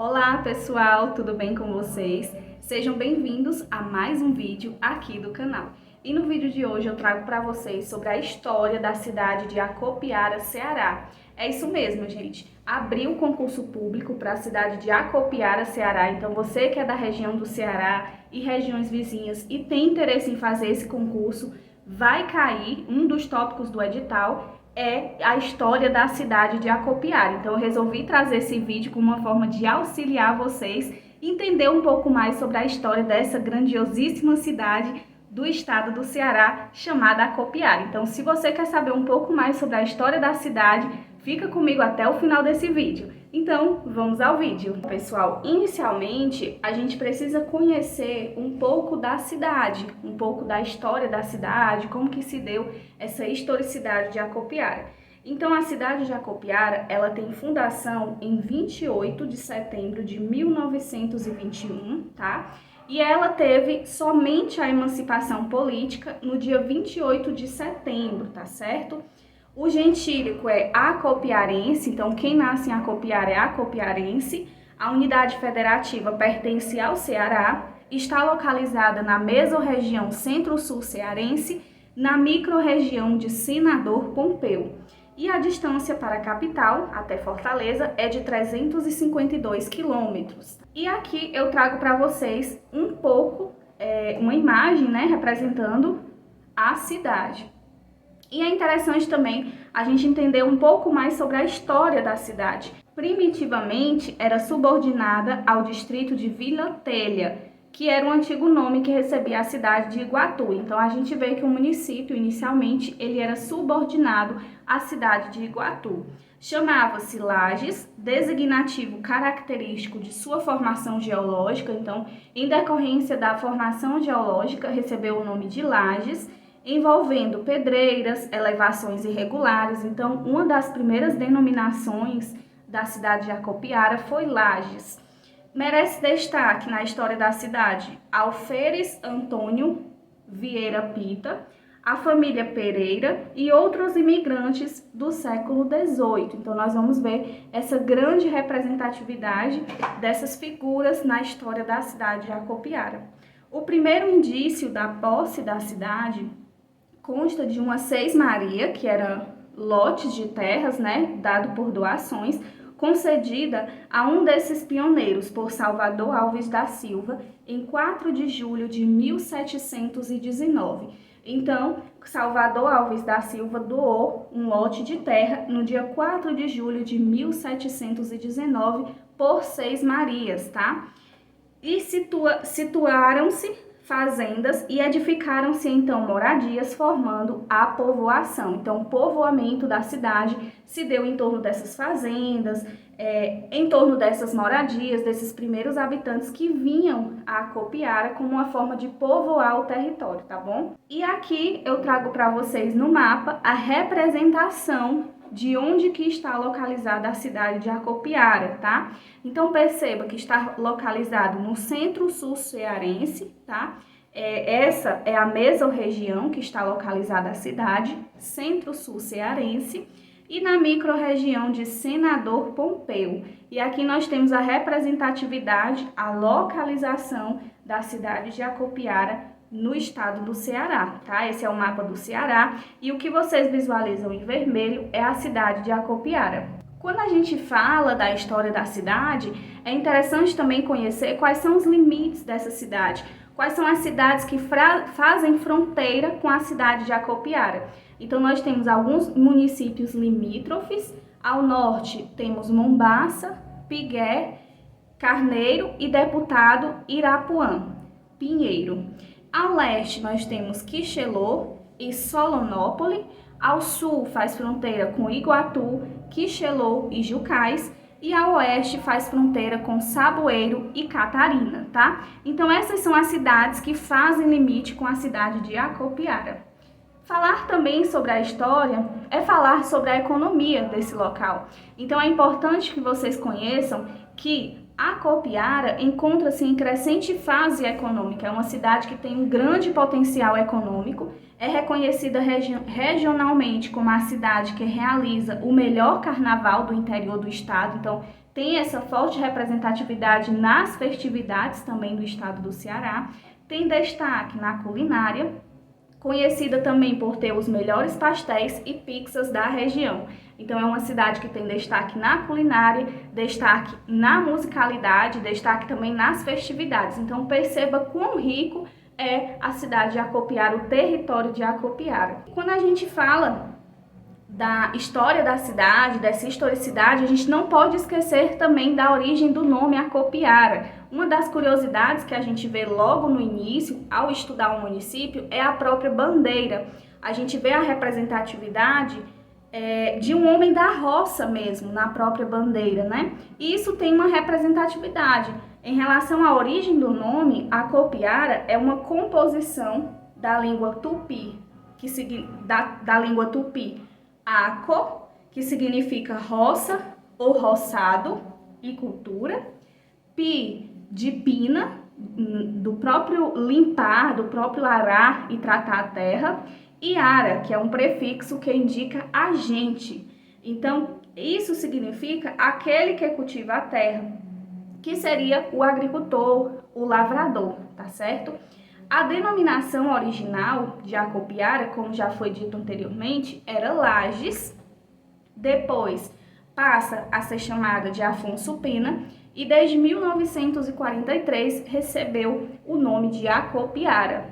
Olá pessoal, tudo bem com vocês? Sejam bem-vindos a mais um vídeo aqui do canal. E no vídeo de hoje eu trago para vocês sobre a história da cidade de Acopiara, Ceará. É isso mesmo, gente. Abriu o concurso público para a cidade de Acopiara, Ceará. Então você que é da região do Ceará e regiões vizinhas e tem interesse em fazer esse concurso, vai cair um dos tópicos do edital é a história da cidade de Acopiara. Então eu resolvi trazer esse vídeo como uma forma de auxiliar vocês a entender um pouco mais sobre a história dessa grandiosíssima cidade do estado do Ceará chamada Acopiara. Então se você quer saber um pouco mais sobre a história da cidade, fica comigo até o final desse vídeo. Então, vamos ao vídeo. Pessoal, inicialmente, a gente precisa conhecer um pouco da cidade, um pouco da história da cidade, como que se deu essa historicidade de Acopiara. Então, a cidade de Acopiara, ela tem fundação em 28 de setembro de 1921, tá? E ela teve somente a emancipação política no dia 28 de setembro, tá certo? O gentílico é acopiarense, então quem nasce em Acopiara é acopiarense. A unidade federativa pertence ao Ceará, está localizada na mesorregião centro-sul cearense, na microrregião de Senador Pompeu. E a distância para a capital, até Fortaleza, é de 352 quilômetros. E aqui eu trago para vocês um pouco, uma imagem, né, representando a cidade. E é interessante também a gente entender um pouco mais sobre a história da cidade. Primitivamente, era subordinada ao distrito de Vila Telha, que era um antigo nome que recebia a cidade de Iguatu. Então, a gente vê que o município, inicialmente, ele era subordinado à cidade de Iguatu. Chamava-se Lages, designativo característico de sua formação geológica. Então, em decorrência da formação geológica, recebeu o nome de Lages, envolvendo pedreiras, elevações irregulares. Então, uma das primeiras denominações da cidade de Acopiara foi Lages. Merece destaque na história da cidade Alferes Antônio Vieira Pita, a família Pereira e outros imigrantes do século XVIII. Então, nós vamos ver essa grande representatividade dessas figuras na história da cidade de Acopiara. O primeiro indício da posse da cidade consta de uma seis-maria, que era lotes de terras, né, dado por doações, concedida a um desses pioneiros por Salvador Alves da Silva em 4 de julho de 1719. Então, Salvador Alves da Silva doou um lote de terra no dia 4 de julho de 1719 por seis-marias, tá? E situaram-se fazendas e edificaram-se então moradias, formando a povoação. Então, o povoamento da cidade se deu em torno dessas fazendas, em torno dessas moradias, desses primeiros habitantes que vinham a Acopiara como uma forma de povoar o território, tá bom? E aqui eu trago para vocês no mapa a representação de onde que está localizada a cidade de Acopiara, tá? Então perceba que está localizado no centro-sul cearense, tá? Essa é a mesorregião que está localizada a cidade, centro-sul cearense, e na microrregião de Senador Pompeu. E aqui nós temos a representatividade, a localização da cidade de Acopiara no estado do Ceará, tá? Esse é o mapa do Ceará e o que vocês visualizam em vermelho é a cidade de Acopiara. Quando a gente fala da história da cidade, é interessante também conhecer quais são os limites dessa cidade, quais são as cidades que fazem fronteira com a cidade de Acopiara. Então nós temos alguns municípios limítrofes, ao norte temos Mombaça, Pigué, Carneiro e Deputado Irapuã, Pinheiro. Ao leste nós temos Quixelô e Solonópole, ao sul faz fronteira com Iguatu, Quixelô e Jucás, e ao oeste faz fronteira com Saboeiro e Catarina, tá? Então essas são as cidades que fazem limite com a cidade de Acopiara. Falar também sobre a história é falar sobre a economia desse local. Então é importante que vocês conheçam que Acopiara encontra-se em crescente fase econômica, é uma cidade que tem um grande potencial econômico, é reconhecida regionalmente como a cidade que realiza o melhor carnaval do interior do estado, então tem essa forte representatividade nas festividades também do estado do Ceará, tem destaque na culinária, conhecida também por ter os melhores pastéis e pizzas da região. Então é uma cidade que tem destaque na culinária, destaque na musicalidade, destaque também nas festividades. Então perceba quão rico é a cidade de Acopiara, o território de Acopiara. Quando a gente fala da história da cidade, dessa historicidade, a gente não pode esquecer também da origem do nome Acopiara. Uma das curiosidades que a gente vê logo no início, ao estudar o município, é a própria bandeira. A gente vê a representatividade de um homem da roça mesmo, na própria bandeira, né? E isso tem uma representatividade. Em relação à origem do nome, Acopiara é uma composição da língua tupi, da língua tupi, Aco, que significa roça ou roçado e cultura, Pi, de pina, do próprio limpar, do próprio arar e tratar a terra, e Ara, que é um prefixo que indica agente. Então, isso significa aquele que cultiva a terra, que seria o agricultor, o lavrador, tá certo? A denominação original de Acopiara, como já foi dito anteriormente, era Lages, depois passa a ser chamada de Afonso Pena e desde 1943 recebeu o nome de Acopiara.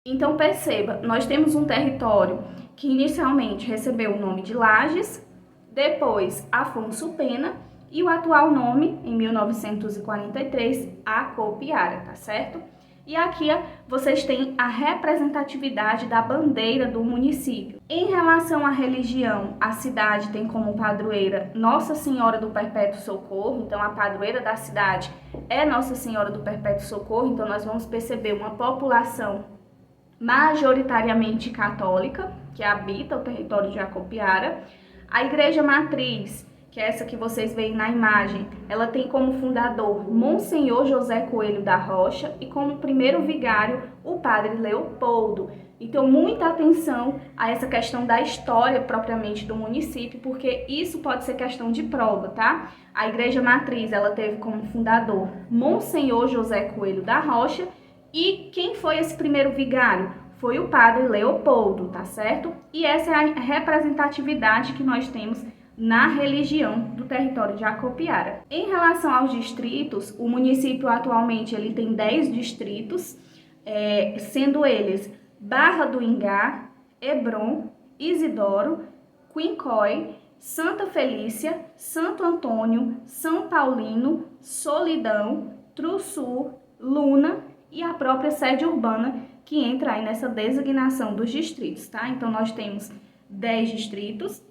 Então perceba, nós temos um território que inicialmente recebeu o nome de Lages, depois Afonso Pena e o atual nome, em 1943, Acopiara, tá certo? E aqui vocês têm a representatividade da bandeira do município. Em relação à religião, a cidade tem como padroeira Nossa Senhora do Perpétuo Socorro, então a padroeira da cidade é Nossa Senhora do Perpétuo Socorro, então nós vamos perceber uma população majoritariamente católica, que habita o território de Acopiara. A igreja matriz, que é essa que vocês veem na imagem, ela tem como fundador Monsenhor José Coelho da Rocha e como primeiro vigário o padre Leopoldo. Então, muita atenção a essa questão da história propriamente do município, porque isso pode ser questão de prova, tá? A igreja matriz, ela teve como fundador Monsenhor José Coelho da Rocha e quem foi esse primeiro vigário? Foi o padre Leopoldo, tá certo? E essa é a representatividade que nós temos na religião do território de Acopiara. Em relação aos distritos, o município atualmente ele tem 10 distritos, sendo eles Barra do Ingá, Hebron, Isidoro, Quincói, Santa Felícia, Santo Antônio, São Paulino, Solidão, Truçu, Luna e a própria sede urbana que entra aí nessa designação dos distritos, tá? Então nós temos 10 distritos.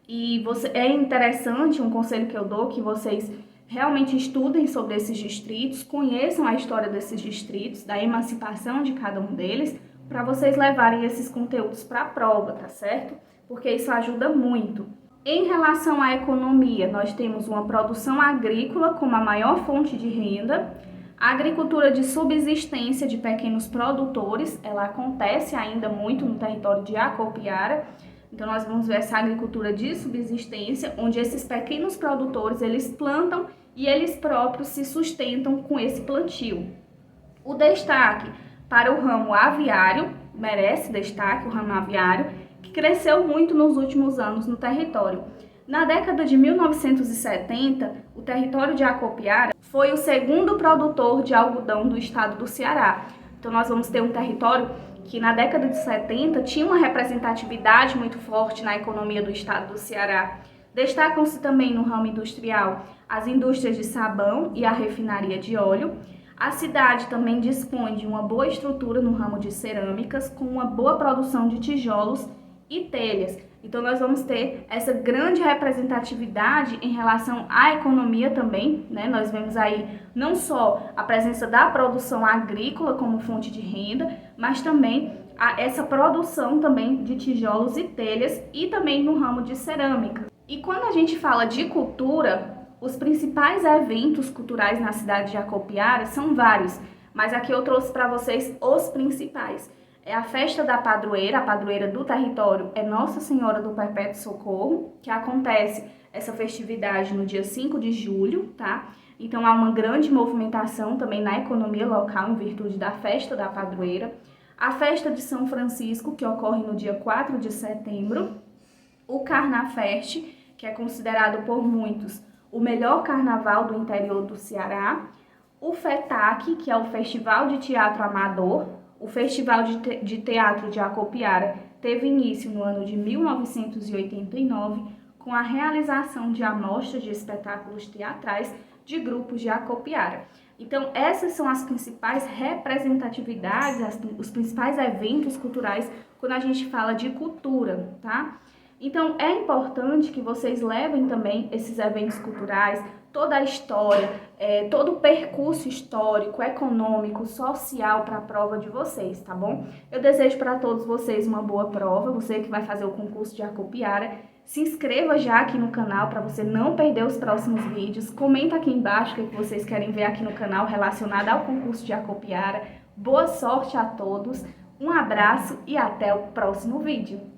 E é interessante, um conselho que eu dou, que vocês realmente estudem sobre esses distritos, conheçam a história desses distritos, da emancipação de cada um deles, para vocês levarem esses conteúdos para a prova, tá certo? Porque isso ajuda muito. Em relação à economia, nós temos uma produção agrícola como a maior fonte de renda, a agricultura de subsistência de pequenos produtores, ela acontece ainda muito no território de Acopiara. Então, nós vamos ver essa agricultura de subsistência, onde esses pequenos produtores, eles plantam e eles próprios se sustentam com esse plantio. O destaque para o ramo aviário, merece destaque o ramo aviário, que cresceu muito nos últimos anos no território. Na década de 1970, o território de Acopiara foi o segundo produtor de algodão do estado do Ceará. Então, nós vamos ter um território que na década de 70 tinha uma representatividade muito forte na economia do estado do Ceará. Destacam-se também no ramo industrial as indústrias de sabão e a refinaria de óleo. A cidade também dispõe de uma boa estrutura no ramo de cerâmicas, com uma boa produção de tijolos e telhas. Então, nós vamos ter essa grande representatividade em relação à economia também, né? Nós vemos aí não só a presença da produção agrícola como fonte de renda, mas também essa produção também de tijolos e telhas e também no ramo de cerâmica. E quando a gente fala de cultura, os principais eventos culturais na cidade de Acopiara são vários, mas aqui eu trouxe para vocês os principais. É a festa da padroeira, a padroeira do território é Nossa Senhora do Perpétuo Socorro, que acontece essa festividade no dia 5 de julho, tá? Então há uma grande movimentação também na economia local em virtude da festa da padroeira. A festa de São Francisco, que ocorre no dia 4 de setembro. O Carnafest, que é considerado por muitos o melhor carnaval do interior do Ceará. O FETAC, que é o Festival de Teatro Amador. O Festival de Teatro de Acopiara teve início no ano de 1989, com a realização de amostras de espetáculos teatrais de grupos de Acopiara. Então, essas são as principais representatividades, os principais eventos culturais quando a gente fala de cultura, tá? Então, é importante que vocês levem também esses eventos culturais, toda a história, todo o percurso histórico, econômico, social para a prova de vocês, tá bom? Eu desejo para todos vocês uma boa prova, você que vai fazer o concurso de Acopiara. Se inscreva já aqui no canal para você não perder os próximos vídeos. Comenta aqui embaixo o que vocês querem ver aqui no canal relacionado ao concurso de Acopiara. Boa sorte a todos, um abraço e até o próximo vídeo.